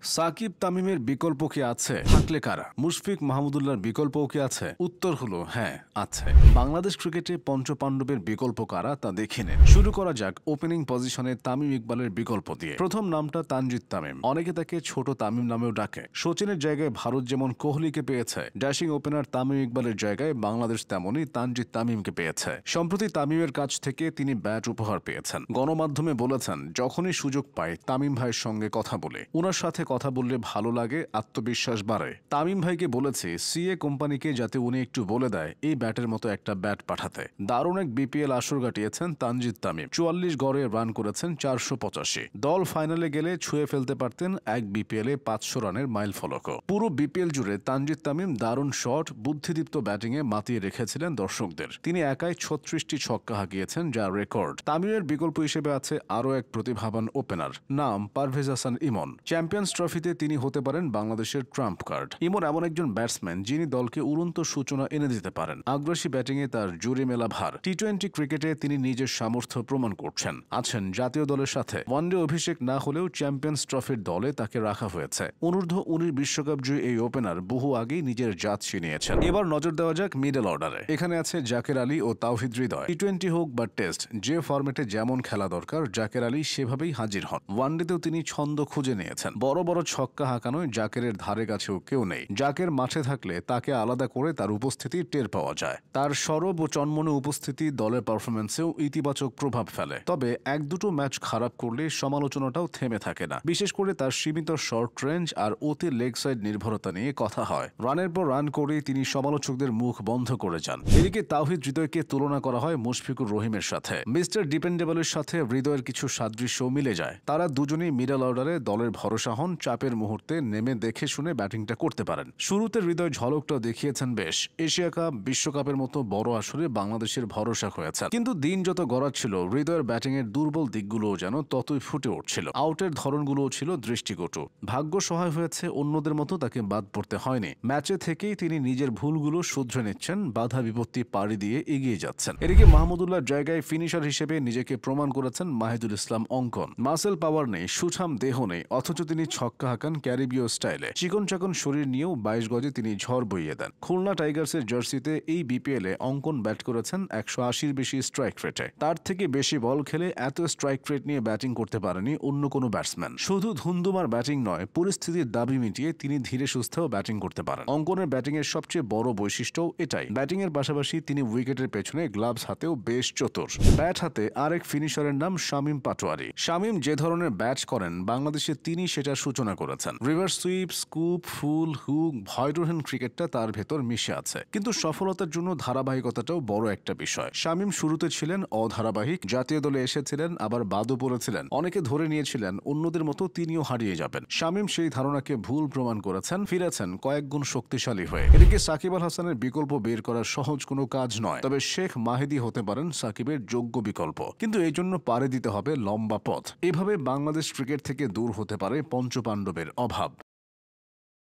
সাকিব তামিমের বিকল্প কি আছে? থাকলে কারা? মুশফিক মাহমুদুল্লাহর বিকল্পও কি আছে? উত্তর হলো হ্যাঁ, আছে। বাংলাদেশ ক্রিকেটে পঞ্চপাণ্ডবের বিকল্প কারা তা দেখে নেন। শুরু করা যাক ওপেনিং পজিশনে তামিম ইকবালের বিকল্প দিয়ে। প্রথম নামটা তানজিদ তামিম। অনেকে তাকে ছোট তামিম নামেও ডাকে। সচিনের জায়গায় ভারত যেমন কোহলিকে পেয়েছে, ড্যাশিং ওপেনার তামিম ইকবালের জায়গায় বাংলাদেশ তেমনই তানজিদ তামিমকে পেয়েছে। সম্প্রতি তামিমের কাছ থেকে তিনি ব্যাট উপহার পেয়েছেন। গণমাধ্যমে বলেছেন, যখনই সুযোগ পায় তামিম ভাইয়ের সঙ্গে কথা বলে, ওনার সাথে কথা বললে ভালো লাগে, আত্মবিশ্বাস বাড়ে। তামিম ভাইকে বলেছি সিএ কোম্পানিকে যাতে উনি একটু বলে দেয় এই ব্যাটের মতো একটা ব্যাট পাঠাতে। দারুণ এক বিপিএল আসর কাটিয়েছেন তানজিদ তামিম। 44 গড়ে রান করেছেন 485। দল ফাইনালে গেলে ছুঁয়ে ফেলতে পারতেন এক বিপিএলে 500 রানের মাইল ফলকও। পুরো বিপিএল জুড়ে তানজিদ তামিম দারুণ শট, বুদ্ধিদীপ্ত ব্যাটিংয়ে মাতিয়ে রেখেছিলেন দর্শকদের। তিনি একাই 36টি ছক্কা হাঁকিয়েছেন, যা রেকর্ড। তামিমের বিকল্প হিসেবে আছে আরও এক প্রতিভাবান ওপেনার, নাম পারভেজ হাসান ইমন। চ্যাম্পিয়ন্স ট্রফিতে তিনি হতে পারেন বাংলাদেশের ট্রাম্প কার্ড। ইমন এমন একজন ব্যাটসম্যান যিনি দলকে উড়ন্ত সূচনা এনে দিতে পারেন। আগ্রাসী ব্যাটিংয়ে তার জুড়ি মেলা ভার। টি-20 ক্রিকেটে তিনি নিজের সামর্থ্য প্রমাণ করছেন। আছেন জাতীয় দলের সাথে। ওয়ানডে অভিষেক না হলেও চ্যাম্পিয়ন্স ট্রফির দলে তাকে রাখা হয়েছে। অনূর্ধ্ব-19 বিশ্বকাপ জয়ী এই ওপেনার বহু আগেই নিজের জাত ছিনিয়েছেন। এবার নজর দেওয়া যাক মিডল অর্ডারে। এখানে আছে জাকের আলী ও তাওহিদ হৃদয়। টি-20 হোক বা টেস্ট, যে ফরম্যাটে যেমন খেলা দরকার জাকের আলী সেভাবেই হাজির হন। ওয়ানডেতেও তিনি ছন্দ খুঁজে নিয়েছেন। বড় বড় ছক্কা হাঁকানোয় জাকেরের ধারে কাছেও কেউ নেই। জাকের মাঠে থাকলে তাকে আলাদা করে তার উপস্থিতি টের পাওয়া যায়। তার সরব ও চনমনে উপস্থিতি দলের পারফরম্যান্সেও ইতিবাচক প্রভাব ফেলে। তবে এক দুটো ম্যাচ খারাপ করলে সমালোচনাটাও থেমে থাকে না। বিশেষ করে তার সীমিত শর্ট রেঞ্জ আর অতি লেগ সাইড নির্ভরতা নিয়ে কথা হয়। রানের পর রান করে তিনি সমালোচকদের মুখ বন্ধ করে যান। এদিকে তাওহিদ হৃদয়কে তুলনা করা হয় মুশফিকুর রহিমের সাথে। মিস্টার ডিপেন্ডেবলের সাথে হৃদয়ের কিছু সাদৃশ্য মিলে যায়। তারা দুজনেই মিডল অর্ডারে দলের ভরসা হন, চাপের মুহূর্তে নেমে দেখে শুনে ব্যাটিংটা করতে পারেন। শুরুতে হৃদয় ঝলকটাও দেখিয়েছেন বেশ। এশিয়া কাপ, বিশ্বকাপের মতো বড় আসরে বাংলাদেশের ভরসা হয়েছে। কিন্তু দিন যত গড়াচ্ছিল হৃদয়ের ব্যাটিংয়ের দুর্বল দিকগুলোও যেন ততই ফুটে উঠছিল। আউটের ধরনগুলোও ছিল দৃষ্টিকটু। ভাগ্য সহায় হয়েছে, অন্যদের মতো তাকে বাদ পড়তে হয়নি। ম্যাচে থেকেই তিনি নিজের ভুলগুলো শুধরে নিচ্ছেন, বাধা বিপত্তি পাড়ি দিয়ে এগিয়ে যাচ্ছেন। এদিকে মাহমুদুল্লাহর জায়গায় ফিনিশার হিসেবে নিজেকে প্রমাণ করেছেন মাহিদুল ইসলাম অঙ্কন। মাসেল পাওয়ার নেই, সুঠাম দেহ নেই, অথচ তিনি ছক্কা হাঁকান ক্যারিবীয় স্টাইলে। চিকন চাকন শরীর নিয়েও 22 গজে তিনি ঝড় বইয়ে দেন। খুলনা টাইগার্সের জার্সিতে এই বিপিএলে অঙ্কন ব্যাট করেছেন 180-র বেশি স্ট্রাইক রেটে। তার থেকে বেশি বল খেলে এত স্ট্রাইক রেট নিয়ে ব্যাটিং করতে পারেনি অন্য কোনো ব্যাটসম্যান। শুধু ধুন্দুমার ব্যাটিং নয়, পরিস্থিতির দাবি মিটিয়ে তিনি ধীরে সুস্থেও ব্যাটিং করতে পারেন। অঙ্কনের ব্যাটিংয়ের সবচেয়ে বড় বৈশিষ্ট্যও এটাই। ব্যাটিংয়ের পাশাপাশি তিনি উইকেটের পেছনে গ্লাভস হাতেও বেশ চতুর। ব্যাট হাতে আরেক ফিনিশারের নাম শামীম পাটোয়ারি। শামীম যে ধরনের ব্যাট করেন বাংলাদেশে তিনি সেটার সূচনা করেছেন। রিভার্স সুইপ, স্কুপ, ফুল, হুক, ভয়রহীন ক্রিকেটটা তার ভেতর মিশে আছে। কিন্তু সফলতার জন্য ধারাবাহিকতাটাও বড় একটা বিষয়। শামীম শুরুতে ছিলেন অধারাবাহিক, জাতীয় দলে এসেছিলেন আবার বাদও পড়েছিলেন। অনেকে ধরে নিয়েছিলেন অন্যদের মতো তিনিও হারিয়ে যাবেন। শামীম সেই ধারণাকে ভুল প্রমাণ করেছেন, ফিরেছেন কয়েক গুণ শক্তিশালী হয়ে। এদিকে সাকিব আল হাসানের বিকল্প বের করা সহজ কোনো কাজ নয়। তবে শেখ মাহিদি হতে পারেন সাকিবের যোগ্য বিকল্প। কিন্তু এই জন্য পাড়ি দিতে হবে লম্বা পথ। এভাবে বাংলাদেশ ক্রিকেট থেকে দূর হতে পারে পঞ্চপাণ্ডবের অভাব।